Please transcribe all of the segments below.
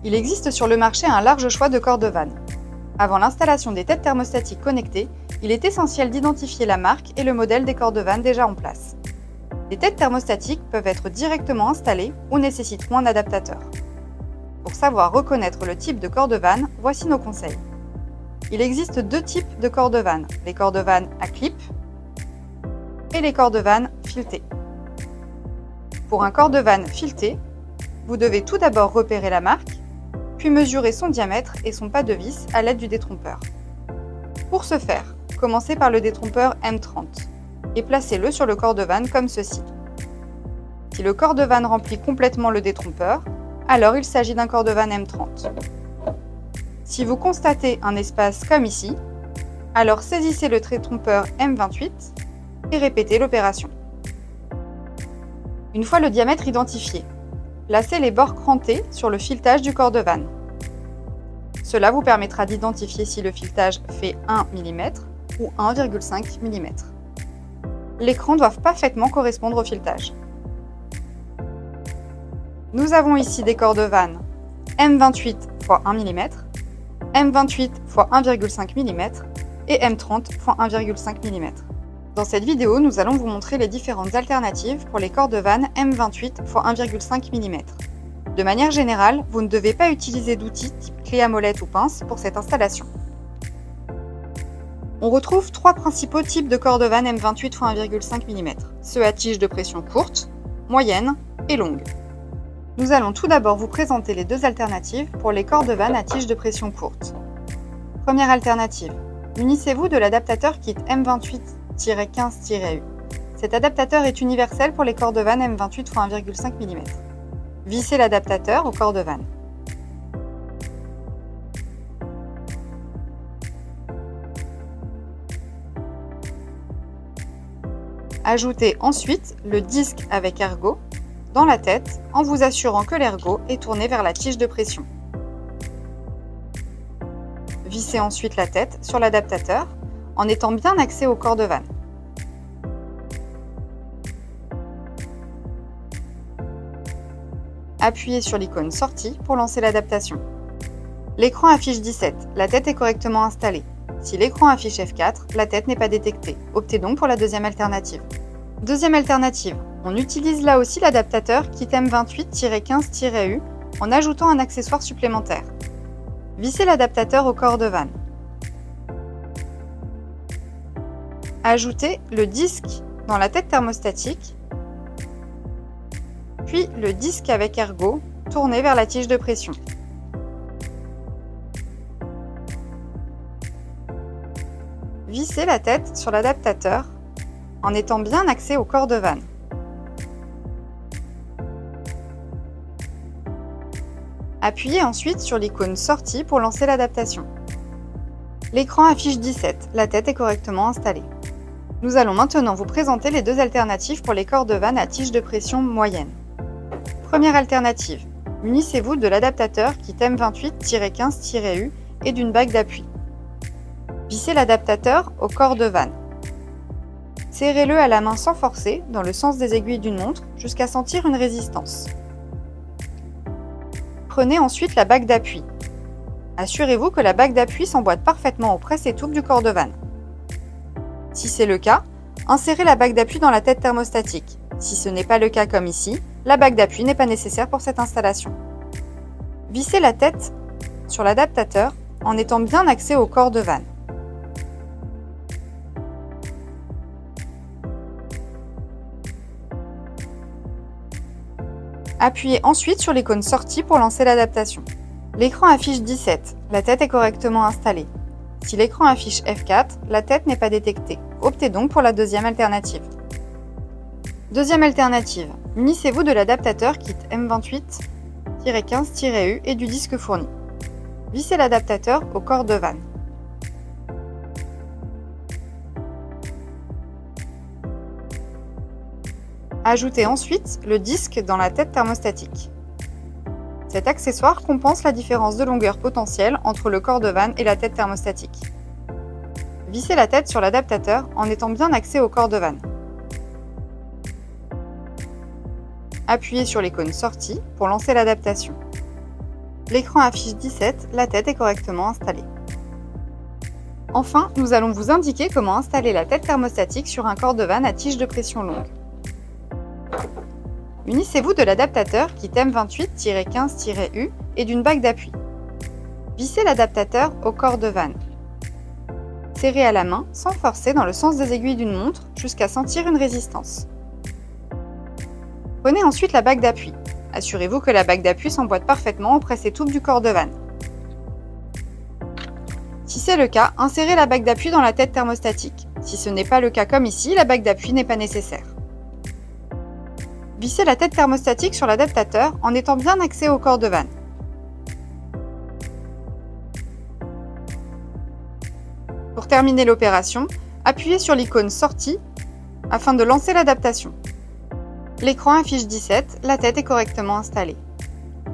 Il existe sur le marché un large choix de cordes-vannes. Avant l'installation des têtes thermostatiques connectées, il est essentiel d'identifier la marque et le modèle des cordes-vannes déjà en place. Les têtes thermostatiques peuvent être directement installées ou nécessiteront un adaptateur. Pour savoir reconnaître le type de cordes-vannes, voici nos conseils. Il existe deux types de cordes-vannes, les cordes-vannes à clip et les cordes-vannes filetées. Pour un corde-vanne fileté, vous devez tout d'abord repérer la marque, puis mesurer son diamètre et son pas de vis à l'aide du détrompeur. Pour ce faire, commencez par le détrompeur M30 et placez-le sur le corde-vanne comme ceci. Si le corde-vanne remplit complètement le détrompeur, alors il s'agit d'un corde-vanne M30. Si vous constatez un espace comme ici, alors saisissez le détrompeur M28 et répétez l'opération. Une fois le diamètre identifié, placez les bords crantés sur le filetage du corde-vanne. Cela vous permettra d'identifier si le filetage fait 1 mm ou 1,5 mm. Les crans doivent parfaitement correspondre au filetage. Nous avons ici des cordes-vannes M28 x 1 mm, M28 x 1,5 mm et M30 x 1,5 mm. Dans cette vidéo, nous allons vous montrer les différentes alternatives pour les cordes-vannes M28 x 1,5 mm. De manière générale, vous ne devez pas utiliser d'outils type clé à molette ou pince pour cette installation. On retrouve trois principaux types de cordes-vannes M28 x 1,5 mm, ceux à tige de pression courte, moyenne et longue. Nous allons tout d'abord vous présenter les deux alternatives pour les cordes-vannes à tige de pression courte. Première alternative, munissez-vous de l'adaptateur kit M28-15-U. Cet adaptateur est universel pour les cordes-vannes M28 x 1,5 mm. Vissez l'adaptateur au corde-vanne. Ajoutez ensuite le disque avec ergot dans la tête en vous assurant que l'ergot est tourné vers la tige de pression. Vissez ensuite la tête sur l'adaptateur en étant bien axé au corde-vanne. Appuyez sur l'icône sortie pour lancer l'adaptation. L'écran affiche 17, la tête est correctement installée. Si l'écran affiche F4, la tête n'est pas détectée. Optez donc pour la deuxième alternative. Deuxième alternative, on utilise là aussi l'adaptateur kit M28-15-U en ajoutant un accessoire supplémentaire. Vissez l'adaptateur au corde-vanne. Ajoutez le disque dans la tête thermostatique, puis le disque avec ergot tourné vers la tige de pression. Vissez la tête sur l'adaptateur en étant bien axé au corde-vanne. Appuyez ensuite sur l'icône sortie pour lancer l'adaptation. L'écran affiche 17, la tête est correctement installée. Nous allons maintenant vous présenter les deux alternatives pour les cordes-vannes à tige de pression moyenne. Première alternative, munissez-vous de l'adaptateur kit M28-15-U et d'une bague d'appui. Vissez l'adaptateur au corde-vanne. Serrez-le à la main sans forcer, dans le sens des aiguilles d'une montre, jusqu'à sentir une résistance. Prenez ensuite la bague d'appui. Assurez-vous que la bague d'appui s'emboîte parfaitement au presse-étoupe du corde-vanne. Si c'est le cas, insérez la bague d'appui dans la tête thermostatique. Si ce n'est pas le cas comme ici, la bague d'appui n'est pas nécessaire pour cette installation. Vissez la tête sur l'adaptateur en étant bien axé au corde-vanne. Appuyez ensuite sur l'icône sortie pour lancer l'adaptation. L'écran affiche 17, la tête est correctement installée. Si l'écran affiche F4, la tête n'est pas détectée. Optez donc pour la deuxième alternative. Deuxième alternative, munissez-vous de l'adaptateur kit M28-15-U et du disque fourni. Vissez l'adaptateur au corde-vanne. Ajoutez ensuite le disque dans la tête thermostatique. Cet accessoire compense la différence de longueur potentielle entre le corde-vanne et la tête thermostatique. Vissez la tête sur l'adaptateur en étant bien axé au corde-vanne. Appuyez sur l'icône sortie pour lancer l'adaptation. L'écran affiche 17, la tête est correctement installée. Enfin, nous allons vous indiquer comment installer la tête thermostatique sur un cordovan à tige de pression longue. Munissez-vous de l'adaptateur kit M28-15-U et d'une bague d'appui. Vissez l'adaptateur au cordovan. Serrez à la main, sans forcer, dans le sens des aiguilles d'une montre jusqu'à sentir une résistance. Prenez ensuite la bague d'appui. Assurez-vous que la bague d'appui s'emboîte parfaitement au presse-étoupe du cordovan. Si c'est le cas, insérez la bague d'appui dans la tête thermostatique. Si ce n'est pas le cas comme ici, la bague d'appui n'est pas nécessaire. Vissez la tête thermostatique sur l'adaptateur en étant bien axé au cordovan. Pour terminer l'opération, appuyez sur l'icône Sortie afin de lancer l'adaptation. L'écran affiche 17, la tête est correctement installée.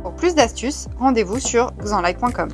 Pour plus d'astuces, rendez-vous sur xanlike.com.